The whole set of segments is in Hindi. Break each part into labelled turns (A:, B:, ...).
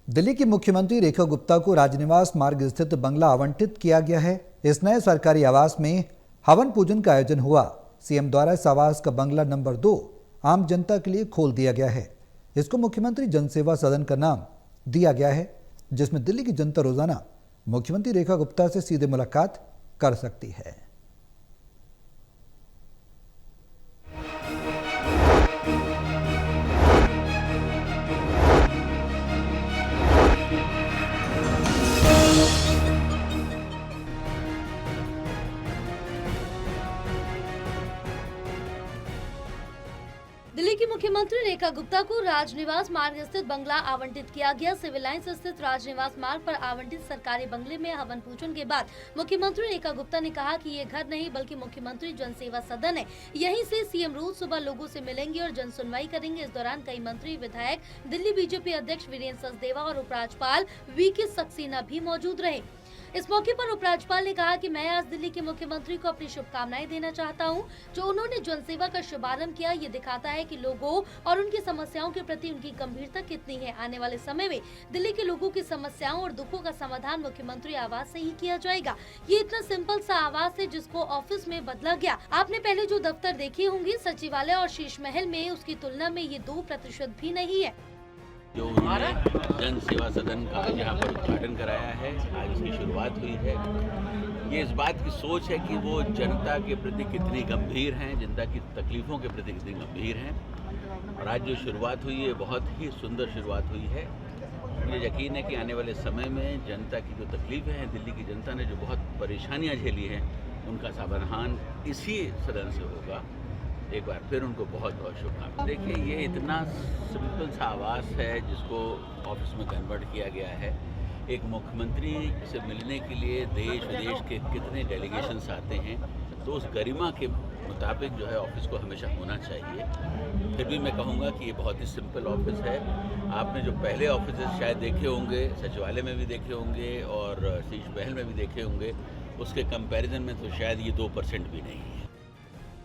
A: दिल्ली की मुख्यमंत्री रेखा गुप्ता को राजनिवास मार्ग स्थित बंगला आवंटित किया गया है। इस नए सरकारी आवास में हवन पूजन का आयोजन हुआ। सीएम द्वारा इस आवास का बंगला नंबर 2 आम जनता के लिए खोल दिया गया है। इसको मुख्यमंत्री जनसेवा सदन का नाम दिया गया है, जिसमें दिल्ली की जनता रोजाना मुख्यमंत्री रेखा गुप्ता से सीधे मुलाकात कर सकती है।
B: दिल्ली की मुख्यमंत्री रेखा गुप्ता को राजनिवास मार्ग स्थित बंगला आवंटित किया गया। सिविल लाइंस स्थित राजनिवास मार्ग पर आवंटित सरकारी बंगले में हवन पूजन के बाद मुख्यमंत्री रेखा गुप्ता ने कहा कि ये घर नहीं बल्कि मुख्यमंत्री जनसेवा सदन है। यहीं से सीएम रोज सुबह लोगों से मिलेंगे और जन सुनवाई करेंगे। इस दौरान कई मंत्री, विधायक, दिल्ली बीजेपी अध्यक्ष वीरेंद्र सचदेवा और उपराज्यपाल वीके सक्सेना भी मौजूद रहे। इस मौके पर उपराज्यपाल ने कहा कि मैं आज दिल्ली के मुख्यमंत्री को अपनी शुभकामनाएं देना चाहता हूं। जो उन्होंने जनसेवा का शुभारंभ किया, ये दिखाता है कि लोगों और उनकी समस्याओं के प्रति उनकी गंभीरता कितनी है। आने वाले समय में दिल्ली के लोगों की समस्याओं और दुखों का समाधान मुख्यमंत्री आवास से ही किया जाएगा। ये इतना सिंपल सा आवास है जिसको ऑफिस में बदला गया। आपने पहले जो दफ्तर देखे होंगे सचिवालय और शीश महल में, उसकी तुलना में ये 2% भी नहीं है।
C: जो उन्होंने जन सेवा सदन का यहाँ पर उद्घाटन कराया है, आज इसकी शुरुआत हुई है। ये इस बात की सोच है कि वो जनता के प्रति कितनी गंभीर हैं, जनता की तकलीफ़ों के प्रति कितनी गंभीर हैं। और आज जो शुरुआत हुई है, बहुत ही सुंदर शुरुआत हुई है। मुझे यकीन है कि आने वाले समय में जनता की जो तकलीफ़ें हैं, दिल्ली की जनता ने जो बहुत परेशानियाँ झेली हैं, उनका समाधान इसी सदन से होगा। एक बार फिर उनको बहुत बहुत शुभकामनाएं। देखिए, ये इतना सिंपल सा आवास है जिसको ऑफिस में कन्वर्ट किया गया है। एक मुख्यमंत्री से मिलने के लिए देश विदेश के कितने डेलीगेशंस आते हैं, तो उस गरिमा के मुताबिक जो है ऑफिस को हमेशा होना चाहिए। फिर भी मैं कहूँगा कि ये बहुत ही सिंपल ऑफिस है। आपने जो पहले ऑफिस शायद देखे होंगे, सचिवालय में भी देखे होंगे और शीश महल में भी देखे होंगे, उसके कंपैरिजन में तो शायद ये 2% भी नहीं है।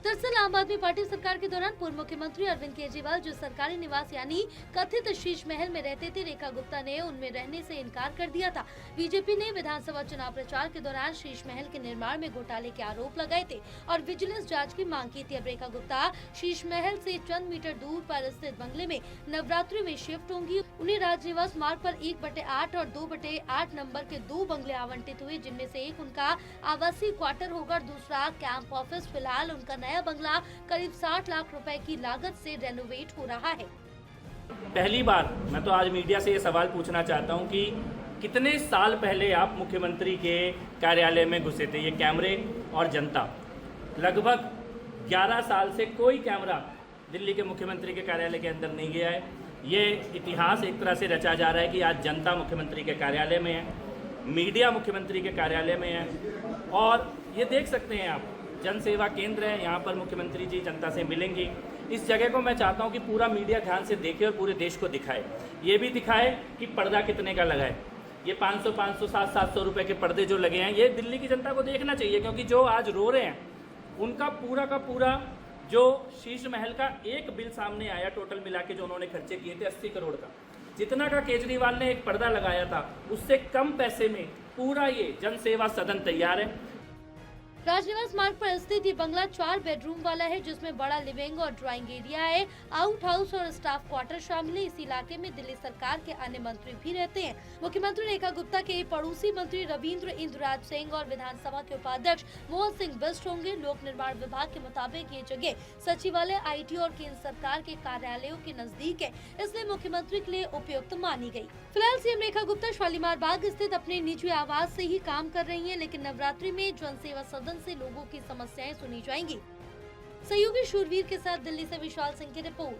B: दरअसल आम आदमी पार्टी सरकार के दौरान पूर्व मुख्यमंत्री अरविंद केजरीवाल जो सरकारी निवास यानी कथित शीश महल में रहते थे, रेखा गुप्ता ने उनमें रहने से इनकार कर दिया था। बीजेपी ने विधानसभा चुनाव प्रचार के दौरान शीश महल के निर्माण में घोटाले के आरोप लगाए थे और विजिलेंस जांच की मांग की थी। अब रेखा गुप्ता शीश महल से चंद मीटर दूर पर स्थित बंगले में नवरात्रि में शिफ्ट होंगी। उन्हें राजनिवास मार्ग पर 1/8 और 2/8 नंबर के 2 बंगले आवंटित हुए, जिनमें से एक उनका आवासीय क्वार्टर होगा और दूसरा कैंप ऑफिस। फिलहाल उनका नया बंगला करीब 60 लाख रुपए की लागत से रेनोवेट हो रहा है।
D: पहली बार मैं तो आज मीडिया से ये सवाल पूछना चाहता हूं कि कितने साल पहले आप मुख्यमंत्री के कार्यालय में घुसे थे? ये कैमरे और जनता, लगभग 11 साल से कोई कैमरा दिल्ली के मुख्यमंत्री के कार्यालय के अंदर नहीं गया है। ये इतिहास एक तरह से रचा जा रहा है कि आज जनता मुख्यमंत्री के कार्यालय में है, मीडिया मुख्यमंत्री के कार्यालय में है और ये देख सकते हैं आप, जन सेवा केंद्र है, यहाँ पर मुख्यमंत्री जी जनता से मिलेंगे। इस जगह को मैं चाहता हूँ कि पूरा मीडिया ध्यान से देखे और पूरे देश को दिखाए। ये भी दिखाए कि पर्दा कितने का लगा है। ये 500, 700 रुपए के पर्दे जो लगे हैं, ये दिल्ली की जनता को देखना चाहिए, क्योंकि जो आज रो रहे हैं उनका पूरा का पूरा जो शीश महल का एक बिल सामने आया, टोटल मिला के जो उन्होंने खर्चे किए थे 80 करोड़ का, जितना का केजरीवाल ने एक पर्दा लगाया था, उससे कम पैसे में पूरा ये जन सेवा सदन तैयार है।
B: राजनिवास मार्ग पर स्थित ये बंगला 4 बेडरूम वाला है, जिसमें बड़ा लिविंग और ड्राइंग एरिया है। आउट हाउस और स्टाफ क्वार्टर शामिल है। इस इलाके में दिल्ली सरकार के अन्य मंत्री भी रहते हैं। मुख्यमंत्री रेखा गुप्ता के पड़ोसी मंत्री रविंद्र इंद्रराज सिंह और विधानसभा के उपाध्यक्ष मोहन सिंह बिष्ट होंगे। लोक निर्माण विभाग के मुताबिक ये जगह सचिवालय, IT और केंद्र सरकार के कार्यालयों के नजदीक है, इसलिए मुख्यमंत्री के लिए उपयुक्त मानी गयी। फिलहाल सीएम रेखा गुप्ता शालीमार बाग स्थित अपने निजी आवास से ही काम कर रही है, लेकिन नवरात्रि में जन सेवा सदन से लोगों की समस्याएं सुनी जाएंगी। सहयोगी शूरवीर के साथ दिल्ली से विशाल सिंह की रिपोर्ट।